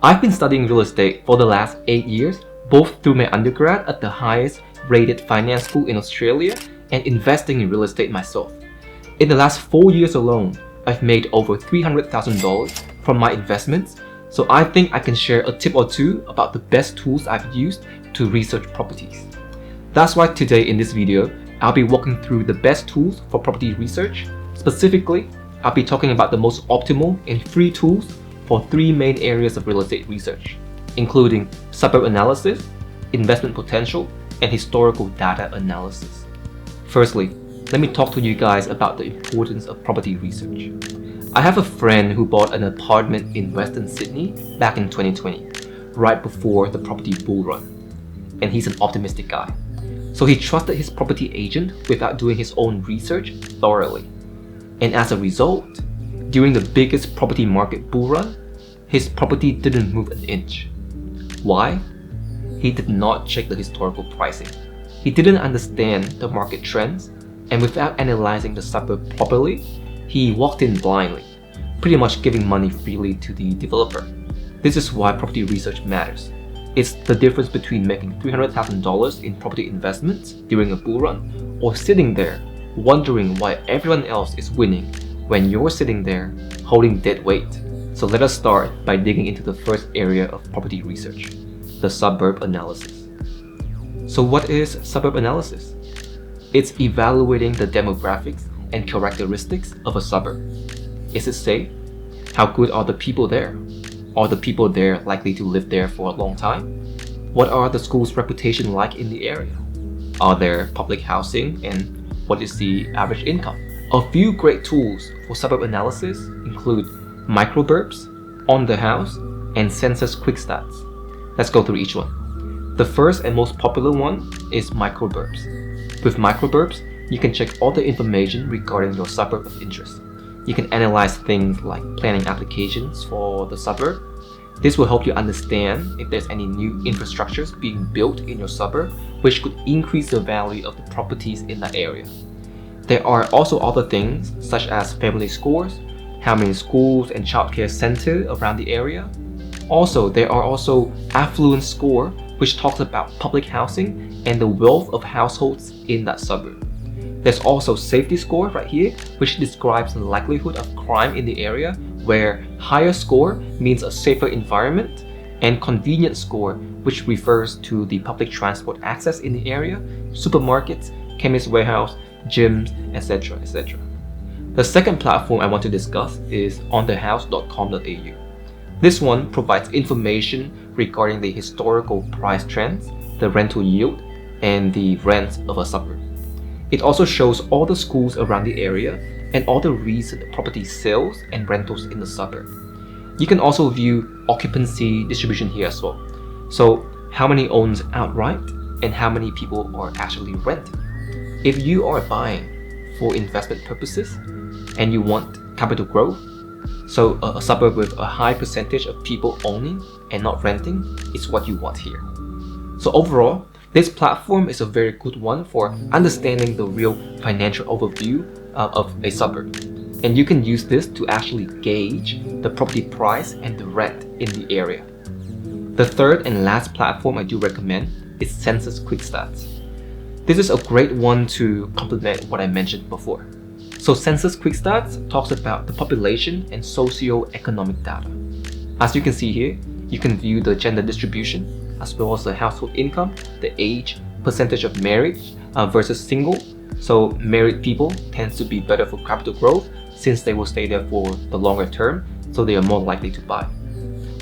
I've been studying real estate for the last 8 years, both through my undergrad at the highest rated finance school in Australia and investing in real estate myself. In the last 4 years alone, I've made over $300,000 from my investments, so I think I can share a tip or two about the best tools I've used to research properties. That's why today in this video, I'll be walking through the best tools for property research. Specifically, I'll be talking about the most optimal and free tools for 3 main areas of real estate research, including suburb analysis, investment potential, and historical data analysis. Firstly, let me talk to you guys about the importance of property research. I have a friend who bought an apartment in Western Sydney back in 2020, right before the property bull run. And he's an optimistic guy. So he trusted his property agent without doing his own research thoroughly. And as a result, during the biggest property market bull run, his property didn't move an inch. Why? He did not check the historical pricing. He didn't understand the market trends, and without analyzing the suburb properly, he walked in blindly, pretty much giving money freely to the developer. This is why property research matters. It's the difference between making $300,000 in property investments during a bull run or sitting there wondering why everyone else is winning when you're sitting there holding dead weight. So let us start by digging into the first area of property research, the suburb analysis. So what is suburb analysis? It's evaluating the demographics and characteristics of a suburb. Is it safe? How good are the people there? Are the people there likely to live there for a long time? What are the schools' reputation like in the area? Are there public housing, and what is the average income? A few great tools for suburb analysis include microburbs, On the House, and Census Quick Stats. Let's go through each one. The first and most popular one is microburbs. With microburbs, you can check all the information regarding your suburb of interest. You can analyze things like planning applications for the suburb. This will help you understand if there's any new infrastructures being built in your suburb, which could increase the value of the properties in that area. There are also other things such as family scores, how many schools and childcare centers around the area. Also, there are also affluence score, which talks about public housing and the wealth of households in that suburb. There's also safety score right here, which describes the likelihood of crime in the area, where higher score means a safer environment, and convenience score, which refers to the public transport access in the area, supermarkets, chemist warehouse, gyms, etc. etc. The second platform I want to discuss is onthehouse.com.au. This one provides information regarding the historical price trends, the rental yield, and the rents of a suburb. It also shows all the schools around the area and all the recent property sales and rentals in the suburb. You can also view occupancy distribution here as well. So how many owns outright and how many people are actually renting. If you are buying for investment purposes and you want capital growth, so a suburb with a high percentage of people owning and not renting is what you want here. So overall, this platform is a very good one for understanding the real financial overview of a suburb. And you can use this to actually gauge the property price and the rent in the area. The third and last platform I do recommend is Census Quick Stats. This is a great one to complement what I mentioned before. So Census Quick Stats talks about the population and socio-economic data. As you can see here, you can view the gender distribution, as well as the household income, the age, percentage of marriage versus single. So married people tends to be better for capital growth since they will stay there for the longer term, so they are more likely to buy.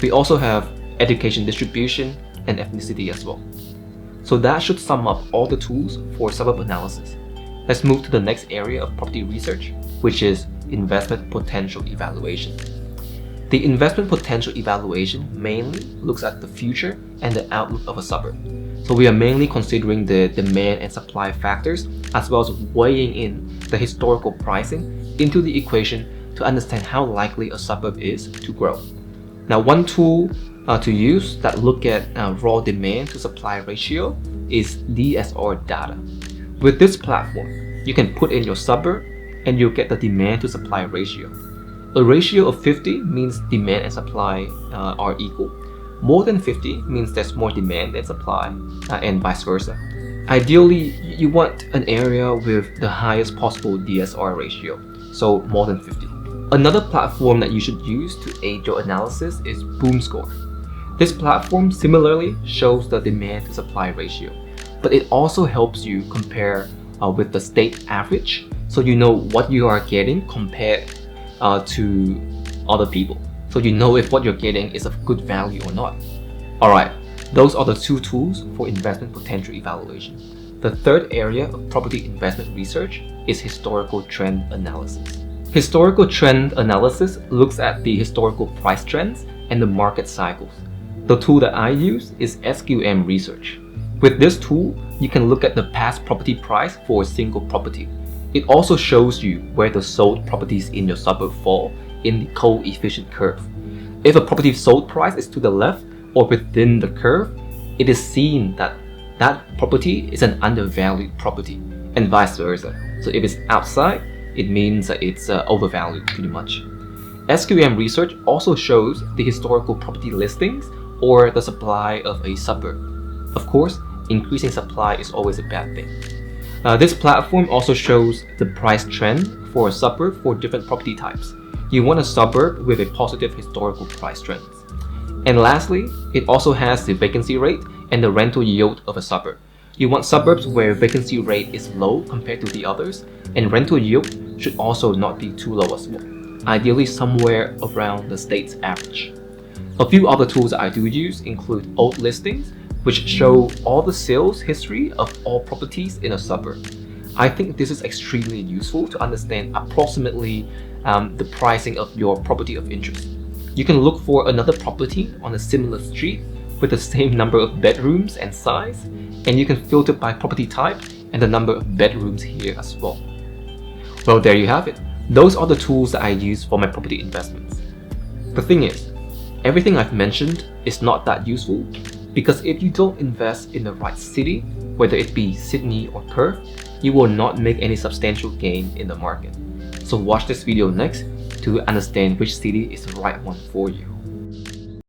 We also have education distribution and ethnicity as well. So that should sum up all the tools for suburb analysis. Let's move to the next area of property research, which is investment potential evaluation. The investment potential evaluation mainly looks at the future and the outlook of a suburb. So we are mainly considering the demand and supply factors, as well as weighing in the historical pricing into the equation to understand how likely a suburb is to grow. Now, one tool to use that look at raw demand to supply ratio is DSR data. With this platform, you can put in your suburb and you'll get the demand to supply ratio. A ratio of 50 means demand and supply are equal, More than 50 means there's more demand than supply, and vice versa. Ideally, you want an area with the highest possible DSR ratio, so more than 50. Another platform that you should use to aid your analysis is BoomScore. This platform similarly shows the demand to supply ratio, but it also helps you compare with the state average, so you know what you are getting compared to other people. So you know if what you're getting is of good value or not. Alright, those are the two tools for investment potential evaluation. The third area of property investment research is historical trend analysis. Historical trend analysis looks at the historical price trends and the market cycles. The tool that I use is SQM Research. With this tool, you can look at the past property price for a single property. It also shows you where the sold properties in your suburb fall in the coefficient curve. If a property's sold price is to the left or within the curve, it is seen that that property is an undervalued property, and vice versa. So if it's outside, it means that it's overvalued pretty much. SQM Research also shows the historical property listings or the supply of a suburb. Of course, increasing supply is always a bad thing. This platform also shows the price trend for a suburb for different property types. You want a suburb with a positive historical price trends. And lastly, it also has the vacancy rate and the rental yield of a suburb. You want suburbs where vacancy rate is low compared to the others, and rental yield should also not be too low as well, ideally somewhere around the state's average. A few other tools that I do use include old listings, which show all the sales history of all properties in a suburb. I think this is extremely useful to understand approximately the pricing of your property of interest. You can look for another property on a similar street with the same number of bedrooms and size, and you can filter by property type and the number of bedrooms here as well. Well, there you have it. Those are the tools that I use for my property investments. The thing is, everything I've mentioned is not that useful, because if you don't invest in the right city, whether it be Sydney or Perth, you will not make any substantial gain in the market. So watch this video next to understand which city is the right one for you.